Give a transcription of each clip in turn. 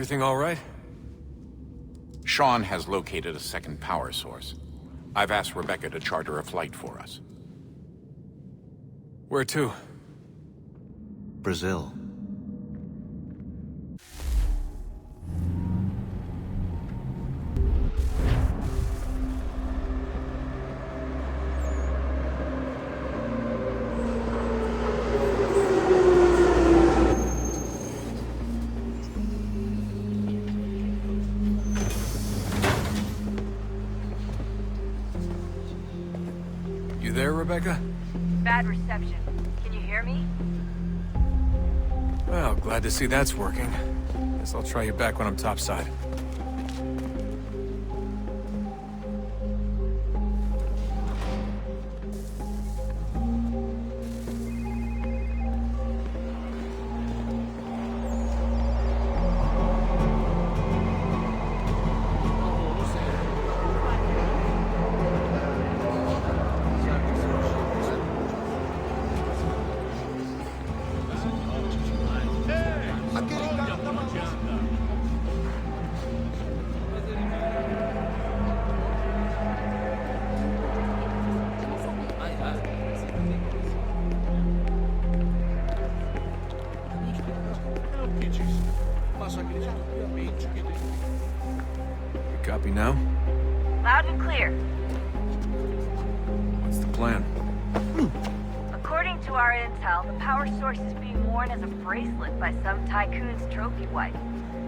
Everything all right? Sean has located a second power source. I've asked Rebecca to charter a flight for us. Where to? Brazil. You there, Rebecca? Bad reception. Can you hear me? Well, glad to see that's working. Guess I'll try you back when I'm topside. Copy now? Loud and clear. What's the plan? According to our intel, the power source is being worn as a bracelet by some tycoon's trophy wife.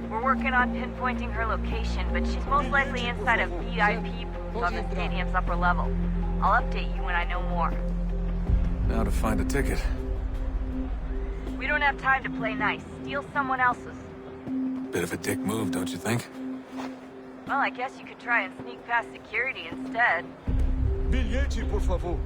We're working on pinpointing her location, but she's most likely inside a VIP booth on the stadium's upper level. I'll update you when I know more. Now to find a ticket. We don't have time to play nice. Steal someone else's. Bit of a dick move, don't you think? Well, I guess you could try and sneak past security instead. Bilhete, por favor.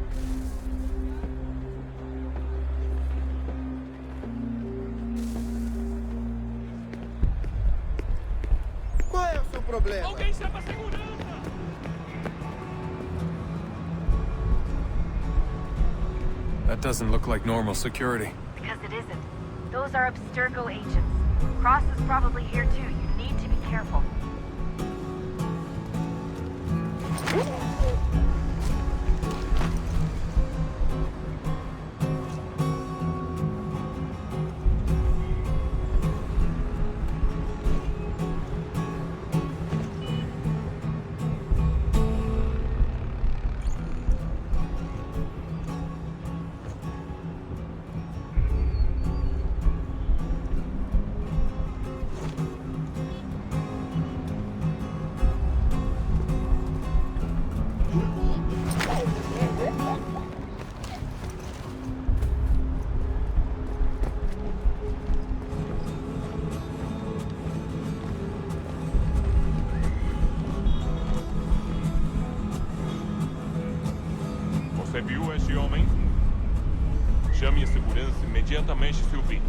Qual é o seu problema? Alguém chama a segurança! That doesn't look like normal security. Because it isn't. Those are Abstergo agents. Cross is probably here too. You need to be careful. Você viu este homem? Chame a segurança imediatamente se o vir.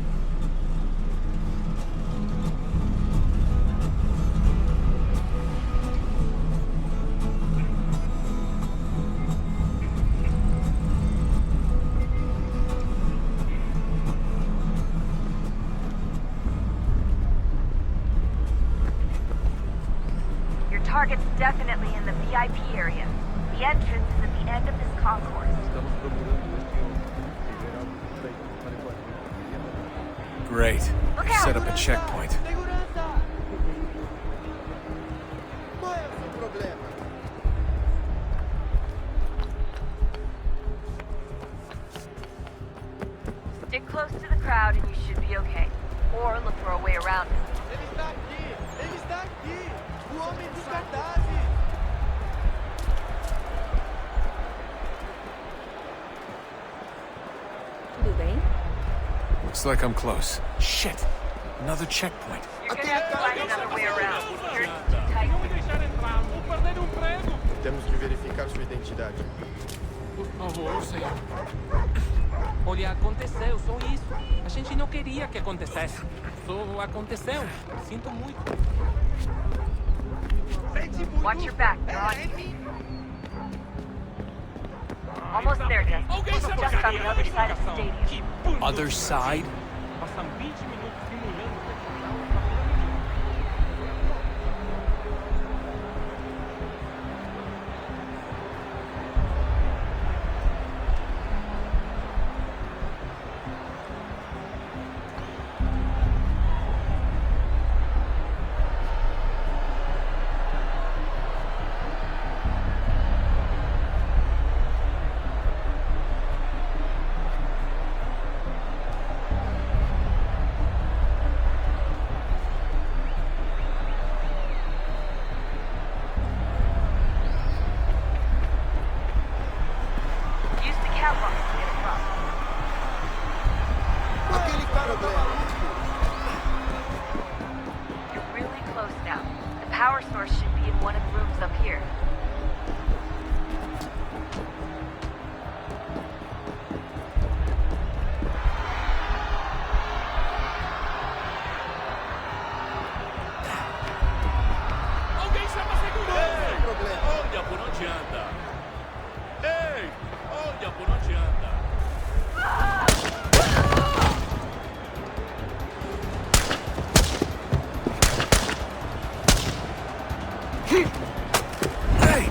Your target's definitely in the VIP area. The entrance is at the end of this concourse. Great. Look out! Set up a checkpoint. Qual é o seu problema? Stick close to the crowd and you should be okay. Or look for a way around it. Ele está aqui! Ele está aqui! O homem dos cartazes! Tudo bem? Looks like I'm close. Shit! Another checkpoint. You're gonna have to find another way around. Security's too tight. Temos que verificar sua identidade. Por favor, senhor. Olha, aconteceu, só isso. A gente não queria que acontecesse. Só aconteceu. Sinto muito. Watch your back, Rod. Almost there, Desmond. Just on the other side of the stadium. Other side? Passam 20 minutos simulando. You're really close now. The power source should be in one of the rooms up here. Alguém chama a segurança! Olha por onde anda! Ei! Olha por onde anda! Hey!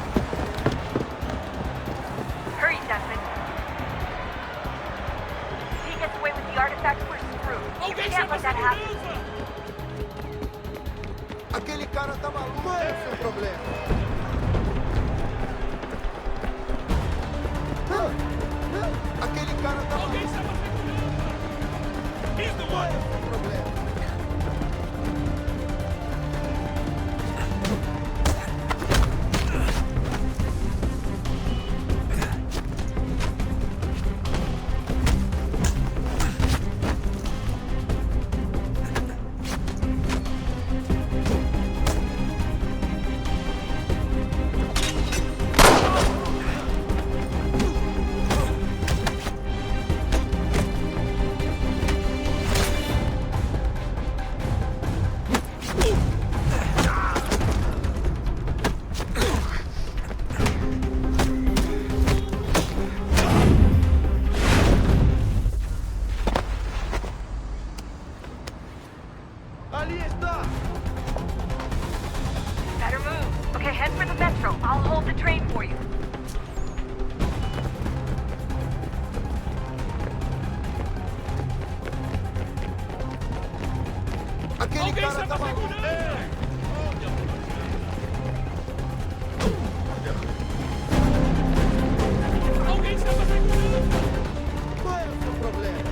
Hurry, Desmond. If he gets away with the artifact, we're screwed. You Alguém can't chama a let that happen. segurança! Aquele cara tá maluco. Qual é o seu problema? Aquele cara tá Alguém maluco. chama a segurança! Isso, Qual é mano! o seu problema? Ali está! Better move. Okay, head for the metro. I'll hold the train for you. Aquele Alguém cara chama tá a maluco. segurança! Olha por onde anda! Alguém chama a segurança! Qual é o seu problema?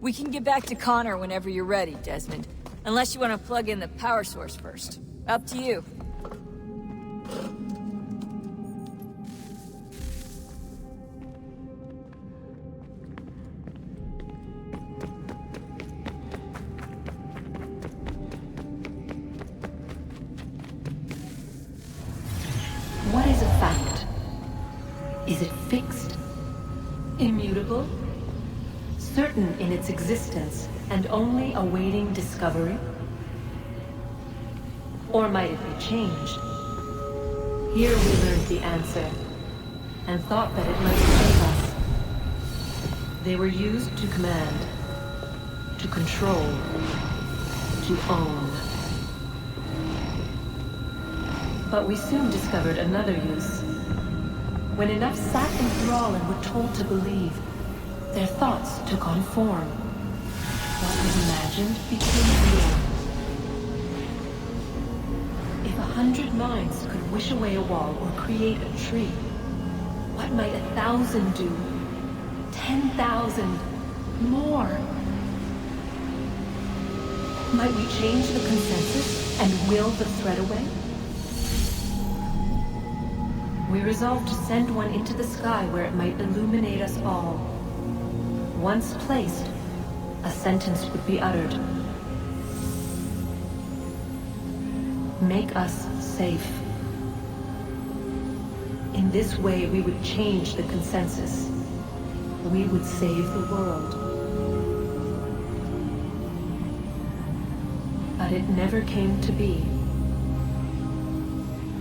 We can get back to Connor whenever you're ready, Desmond. Unless you want to plug in the power source first. Up to you. What is a fact? Is it fixed? Immutable? Certain in its existence and only awaiting discovery? Or might it be changed? Here we learned the answer and thought that it might save us. They were used to command, to control, to own. But we soon discovered another use. When enough sat in thrall and were told to believe, their thoughts took on form. What was imagined became real. If 100 minds could wish away a wall or create a tree, what might 1,000 do? 10,000? More? Might we change the consensus and will the threat away? We resolved to send one into the sky where it might illuminate us all. Once placed, a sentence would be uttered. Make us safe. In this way, we would change the consensus. We would save the world. But it never came to be.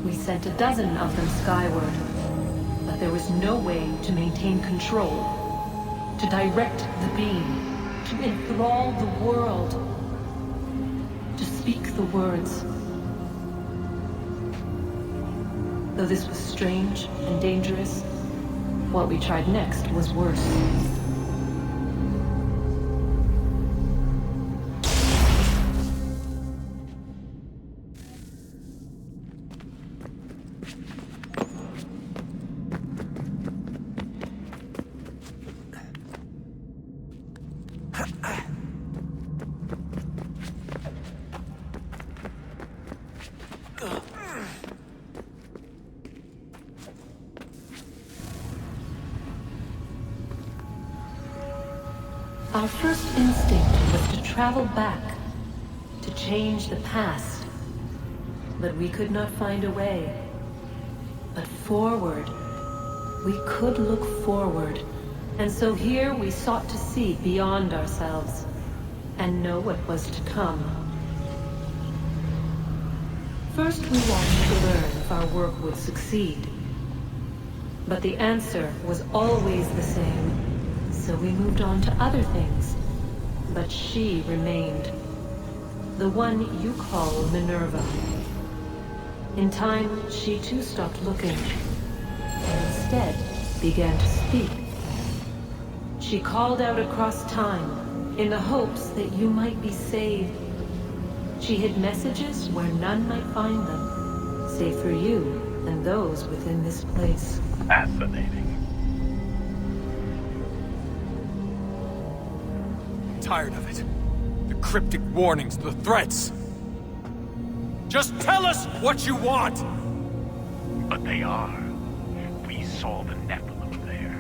We sent a dozen of them skyward, but there was no way to maintain control, to direct the beam, to enthrall the world, to speak the words. Though this was strange and dangerous, what we tried next was worse. Our first instinct was to travel back, to change the past. But we could not find a way. But forward, we could look forward. And so here we sought to see beyond ourselves, and know what was to come. First we wanted to learn if our work would succeed. But the answer was always the same. So we moved on to other things. But she remained. The one you call Minerva. In time, she too stopped looking, and instead began to speak. She called out across time, in the hopes that you might be saved. She hid messages where none might find them, save for you and those within this place. Fascinating. Tired of it. The cryptic warnings, the threats. Just tell us what you want! But they are. We saw the Nephilim there.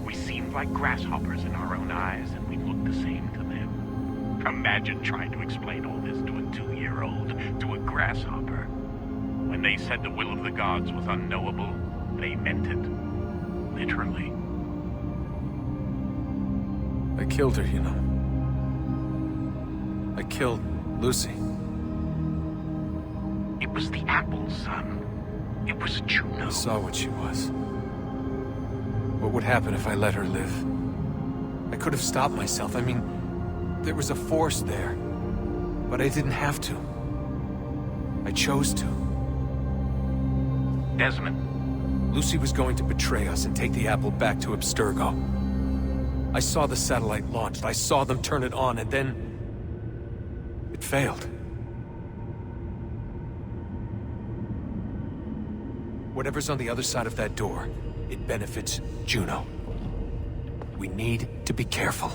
We seemed like grasshoppers in our own eyes, and we looked the same to them. Imagine trying to explain all this to a 2-year-old, to a grasshopper. When they said the will of the gods was unknowable, they meant it. Literally. I killed her, you know. I killed Lucy. It was the apple, son. It was Juno. I saw what she was. What would happen if I let her live? I could have stopped myself. I mean, there was a force there. But I didn't have to. I chose to. Desmond. Lucy was going to betray us and take the apple back to Abstergo. I saw the satellite launched. I saw them turn it on, and then... it failed. Whatever's on the other side of that door, it benefits Juno. We need to be careful.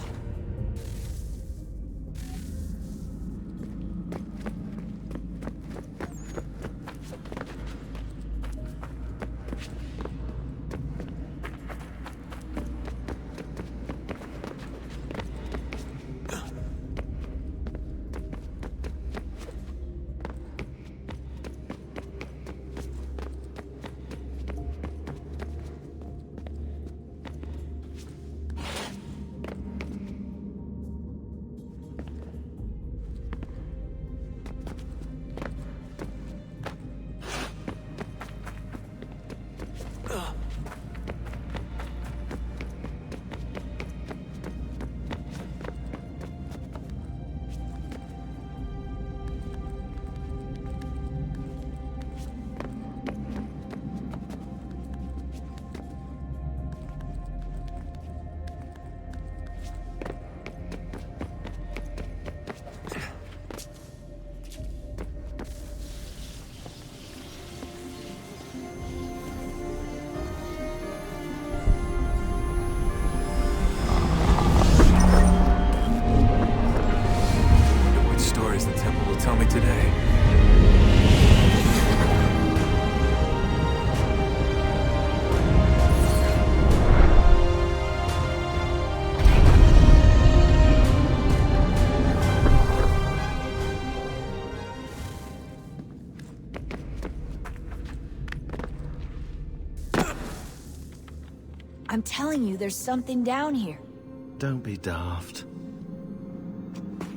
Tell me today. I'm telling you, there's something down here. Don't be daft.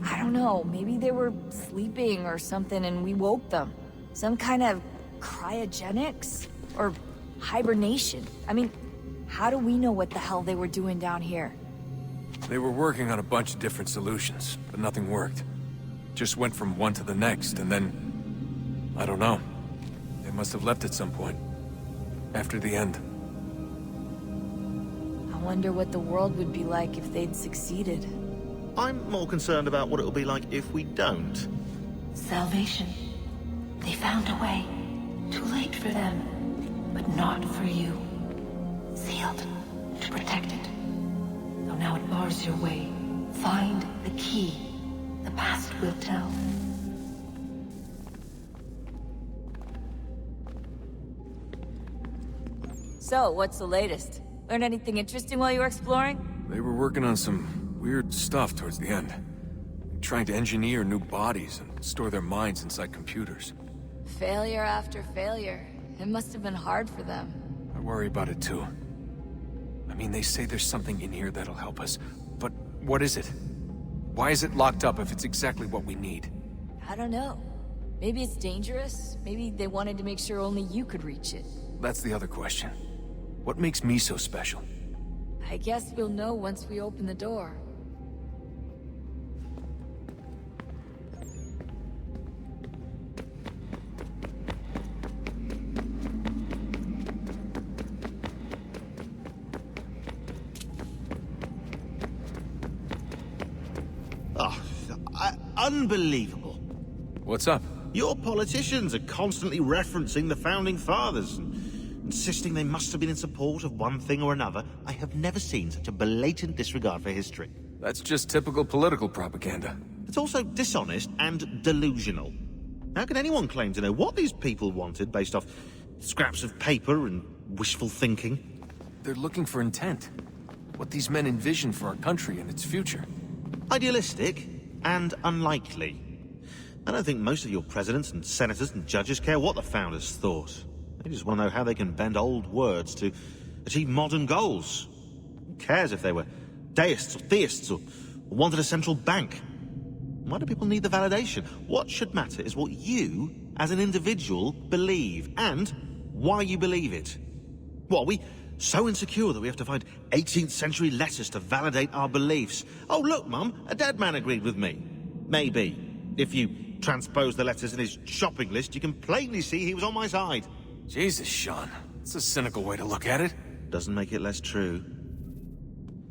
I don't know, maybe they were sleeping or something and we woke them. Some kind of cryogenics? Or hibernation? I mean, how do we know what the hell they were doing down here? They were working on a bunch of different solutions, but nothing worked. Just went from one to the next, and then... I don't know. They must have left at some point. After the end. I wonder what the world would be like if they'd succeeded. I'm more concerned about what it'll be like if we don't. Salvation. They found a way. Too late for them, but not for you. Sealed to protect it. Though now it bars your way. Find the key. The past will tell. So, what's the latest? Learn anything interesting while you were exploring? They were working on some weird stuff towards the end. Trying to engineer new bodies and store their minds inside computers. Failure after failure. It must have been hard for them. I worry about it too. I mean, they say there's something in here that'll help us, but what is it? Why is it locked up if it's exactly what we need? I don't know. Maybe it's dangerous. Maybe they wanted to make sure only you could reach it. That's the other question. What makes me so special? I guess we'll know once we open the door. Unbelievable. What's up? Your politicians are constantly referencing the Founding Fathers and insisting they must have been in support of one thing or another. I have never seen such a blatant disregard for history. That's just typical political propaganda. It's also dishonest and delusional. How can anyone claim to know what these people wanted based off scraps of paper and wishful thinking? They're looking for intent. What these men envision for our country and its future. Idealistic and unlikely. I don't think most of your presidents and senators and judges care what the founders thought. They just want to know how they can bend old words to achieve modern goals. Who cares if they were deists or theists or wanted a central bank? Why do people need the validation? What should matter is what you, as an individual, believe, and why you believe it. What, are we so insecure that we have to find 18th century letters to validate our beliefs? Oh, look, Mum, a dead man agreed with me. Maybe. If you transpose the letters in his shopping list, you can plainly see he was on my side. Jesus, Sean. It's a cynical way to look at it. Doesn't make it less true.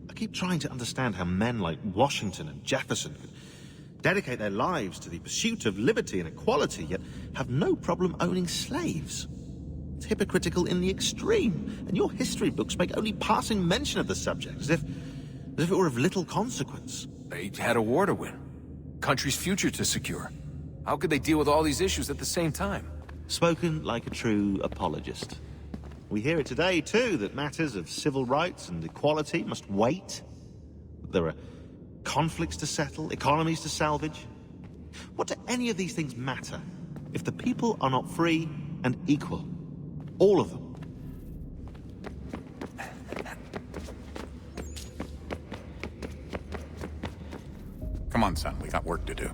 I keep trying to understand how men like Washington and Jefferson could dedicate their lives to the pursuit of liberty and equality, yet have no problem owning slaves. It's hypocritical in the extreme, and your history books make only passing mention of the subject, as if it were of little consequence. They had a war to win. Country's future to secure. How could they deal with all these issues at the same time? Spoken like a true apologist. We hear it today, too, that matters of civil rights and equality must wait. There are conflicts to settle, economies to salvage. What do any of these things matter if the people are not free and equal? All of them. Come on, son, we got work to do.